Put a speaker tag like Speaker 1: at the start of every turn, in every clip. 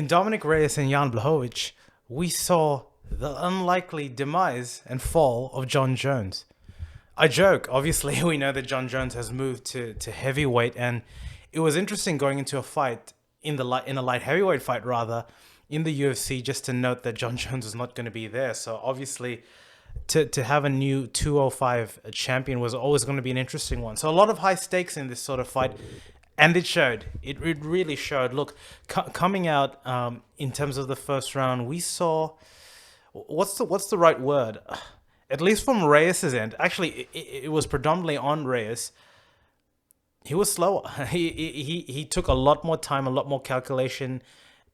Speaker 1: In Dominic Reyes and Jan Blachowicz, we saw the unlikely demise and fall of John Jones. I joke, obviously, we know that John Jones has moved to heavyweight, and it was interesting going into a fight in a light heavyweight fight rather in the UFC, just to note that John Jones is not going to be there. So obviously, to have a new 205 champion was always going to be an interesting one. So a lot of high stakes in this sort of fight, and it showed. It really showed. Look, coming out in terms of the first round, we saw what's the right word? At least from Reyes' end, actually, it was predominantly on Reyes. He was slower. He took a lot more time, a lot more calculation,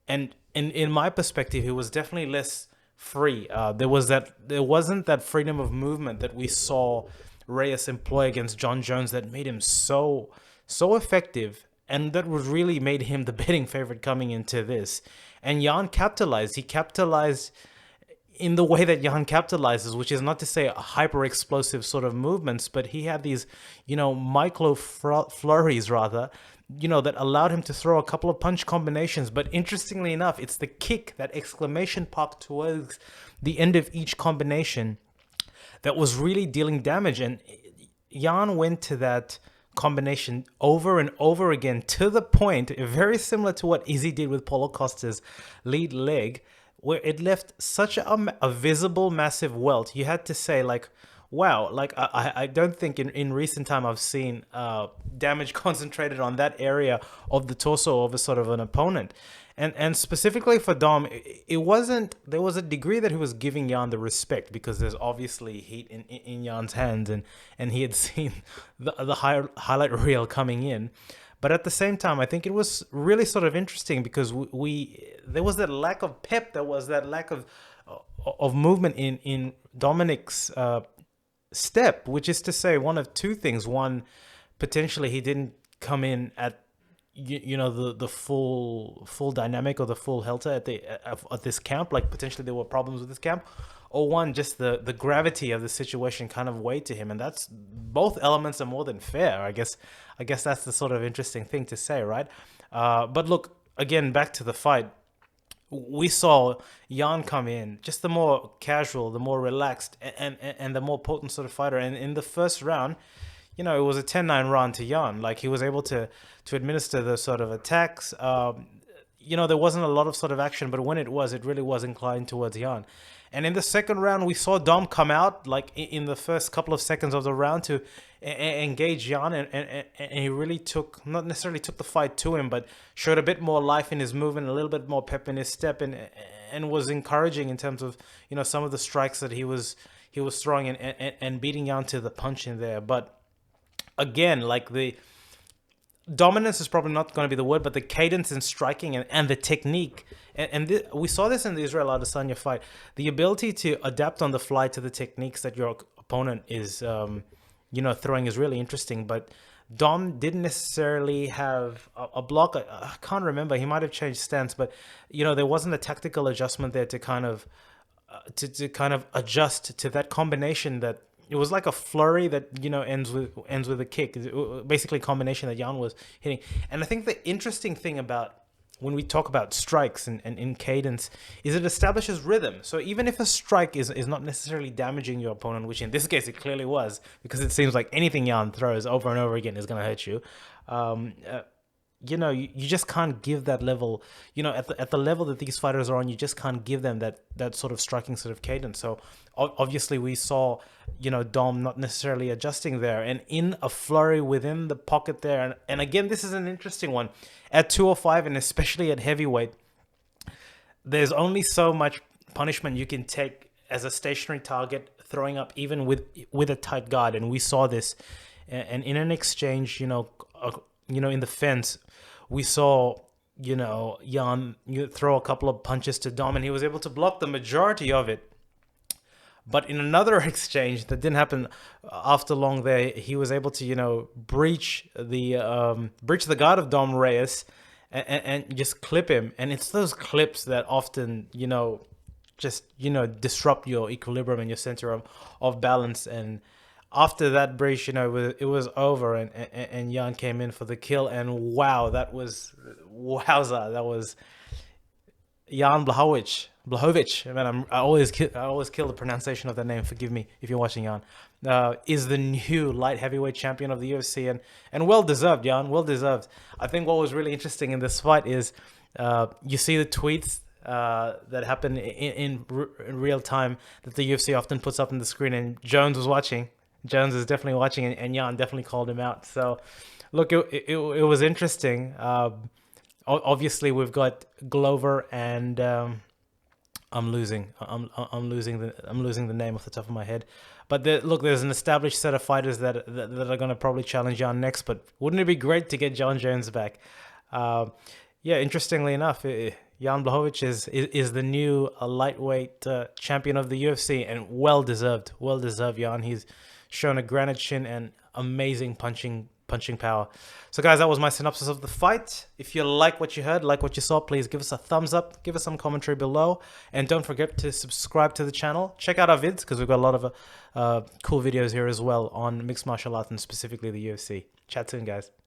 Speaker 1: and in my perspective, he was definitely less free. There wasn't that freedom of movement that we saw Reyes employ against John Jones that made him so effective, and that was really made him the betting favorite coming into this. And Jan capitalized. He capitalized in the way that Jan capitalizes, which is not to say hyper explosive sort of movements, but he had these, micro flurries rather, that allowed him to throw a couple of punch combinations. But interestingly enough, it's the kick, that exclamation mark towards the end of each combination, that was really dealing damage. And Jan went to that combination over and over again, to the point very similar to what Izzy did with Paulo Costa's lead leg, where it left such a visible, massive welt. You had to say, like, wow, like I don't think in recent time I've seen damage concentrated on that area of the torso of a sort of an opponent. And specifically for Dom, it wasn't, there was a degree that he was giving Jan the respect, because there's obviously heat in Jan's hands, and he had seen the highlight reel coming in. But at the same time, I think it was really sort of interesting, because there was that lack of pep, there was that lack of movement in Dominic's step, which is to say one of two things. One, potentially he didn't come in at the full dynamic or the full helter at this camp. Like, potentially there were problems with this camp, or one, just the gravity of the situation kind of weighed to him, and that's, both elements are more than fair. I guess that's the sort of interesting thing to say, right? But look, again, back to the fight. We saw Jan come in, just the more casual, the more relaxed, and the more potent sort of fighter. And in the first round, it was a 10-9 run to Jan. Like, he was able to administer the sort of attacks. There wasn't a lot of sort of action, but when it really was inclined towards Jan. And in the second round, we saw Dom come out, like, in the first couple of seconds of the round to engage Jan, and he really not necessarily took the fight to him, but showed a bit more life in his movement, a little bit more pep in his step, and was encouraging in terms of, some of the strikes that he was throwing and beating Jan to the punch in there. But again, like, the dominance is probably not going to be the word, but the cadence in striking and the technique, we saw this in the Israel Adesanya fight, the ability to adapt on the fly to the techniques that your opponent is throwing is really interesting. But Dom didn't necessarily have a block. I can't remember, he might have changed stance, but there wasn't a tactical adjustment there to kind of adjust to that combination. That it was like a flurry that ends with a kick. Basically, a combination that Jan was hitting. And I think the interesting thing about when we talk about strikes and in cadence is it establishes rhythm. So even if a strike is not necessarily damaging your opponent, which in this case it clearly was, because it seems like anything Jan throws over and over again is going to hurt you. You just can't give that level, at the level that these fighters are on, you just can't give them that sort of striking sort of cadence. So obviously we saw, Dom not necessarily adjusting there, and in a flurry within the pocket there. And again, this is an interesting one. At 205, and especially at heavyweight, there's only so much punishment you can take as a stationary target, throwing up even with a tight guard. And we saw this, and in an exchange, in the fence, we saw, Jan throw a couple of punches to Dom, and he was able to block the majority of it. But in another exchange that didn't happen after long there, he was able to, breach the guard of Dom Reyes and just clip him. And it's those clips that often, disrupt your equilibrium and your center of balance. And after that breach, it was over, and Jan came in for the kill. And wow, wowza, Jan Blachowicz. Man, I always kill the pronunciation of that name. Forgive me if you're watching, Jan. Is the new light heavyweight champion of the UFC, and well deserved, Jan. Well deserved. I think what was really interesting in this fight is you see the tweets that happen in real time that the UFC often puts up on the screen, and Jones was watching. Jones is definitely watching, and Jan definitely called him out. So, look, it was interesting. Obviously, we've got Glover and I'm losing the name off the top of my head. But look, there's an established set of fighters that are going to probably challenge Jan next. But wouldn't it be great to get Jon Jones back? Yeah, interestingly enough, Jan Blachowicz is the new lightweight champion of the UFC, and well deserved. Well deserved, Jan. He's shown a granite chin and amazing punching power. So guys, that was my synopsis of the fight. If you like what you heard, like what you saw, please give us a thumbs up, give us some commentary below, and don't forget to subscribe to the channel. Check out our vids, because we've got a lot of cool videos here as well on mixed martial arts and specifically the UFC. Chat soon, guys.